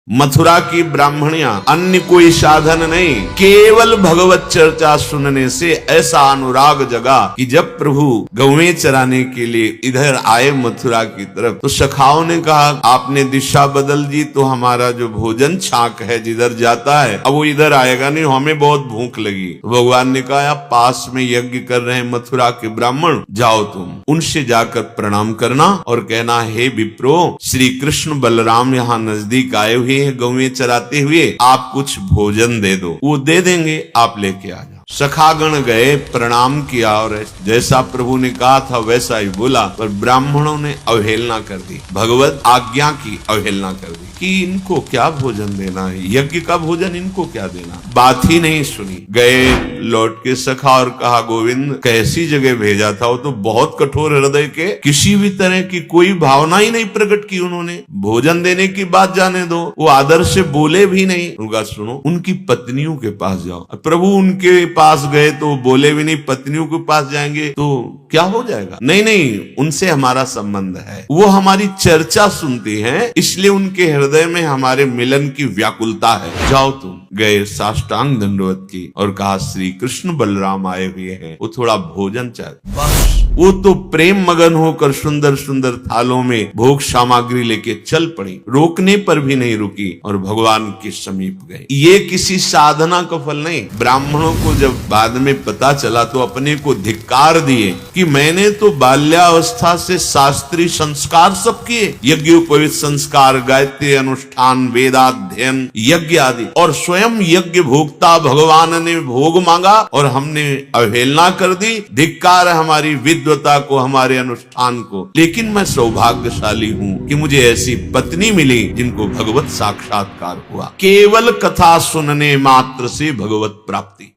मथुरा की ब्राह्मणियां अन्य कोई साधन नहीं, केवल भगवत चर्चा सुनने से ऐसा अनुराग जगा कि जब प्रभु गौवें चराने के लिए इधर आए मथुरा की तरफ, तो सखाओं ने कहा आपने दिशा बदल दी, तो हमारा जो भोजन छाक है जिधर जाता है अब वो इधर आएगा नहीं, हमें बहुत भूख लगी। तो भगवान ने कहा आप पास में यज्ञ कर रहे हैं मथुरा के ब्राह्मण, जाओ तुम उनसे जाकर प्रणाम करना और कहना हे विप्रो, श्री कृष्ण बलराम यहाँ नजदीक आए हुए हैं गौवें चराते हुए, आप कुछ भोजन दे दो। वो दे देंगे, आप लेके आ जाओ। सखागण गए, प्रणाम किया और जैसा प्रभु ने कहा था वैसा ही बोला, पर ब्राह्मणों ने अवहेलना कर दी, भगवत आज्ञा की अवहेलना कर दी कि इनको क्या भोजन देना है, यज्ञ का भोजन इनको क्या देना। बात ही नहीं सुनी। गए लौट के सखा और कहा गोविंद कैसी जगह भेजा था, वो तो बहुत कठोर हृदय के, किसी भी तरह की कोई भावना ही नहीं प्रकट की उन्होंने। भोजन देने की बात जाने दो, वो आदर से बोले भी नहीं। उनका सुनो, उनकी पत्नियों के पास जाओ। प्रभु उनके पास गए तो बोले भी नहीं, पत्नियों के पास जाएंगे तो क्या हो जाएगा। नहीं नहीं, उनसे हमारा संबंध है, वो हमारी चर्चा सुनती हैं, इसलिए उनके हृदय में हमारे मिलन की व्याकुलता है। जाओ तुम। गए, साष्टांग दंडवत की और कहा श्री कृष्ण बलराम आए हुए हैं, वो थोड़ा भोजन चाहते। बस वो तो प्रेम मगन होकर सुंदर सुंदर थालों में भोग सामग्री लेके चल पड़ी, रोकने पर भी नहीं रुकी और भगवान के समीप गई। ये किसी साधना का फल नहीं। ब्राह्मणों को जब बाद में पता चला तो अपने को धिक्कार दिए कि मैंने तो बाल्यावस्था से शास्त्रीय संस्कार सब किए, यज्ञोपवीत संस्कार, गायत्री अनुष्ठान, वेदाध्ययन, यज्ञ आदि, और स्वयं यज्ञ भोक्ता भगवान ने भोग मांगा और हमने अवहेलना कर दी। धिक्कार है हमारी विद्वता को, हमारे अनुष्ठान को। लेकिन मैं सौभाग्यशाली हूँ कि मुझे ऐसी पत्नी मिली जिनको भगवत साक्षात्कार हुआ। केवल कथा सुनने मात्र से भगवत प्राप्ति।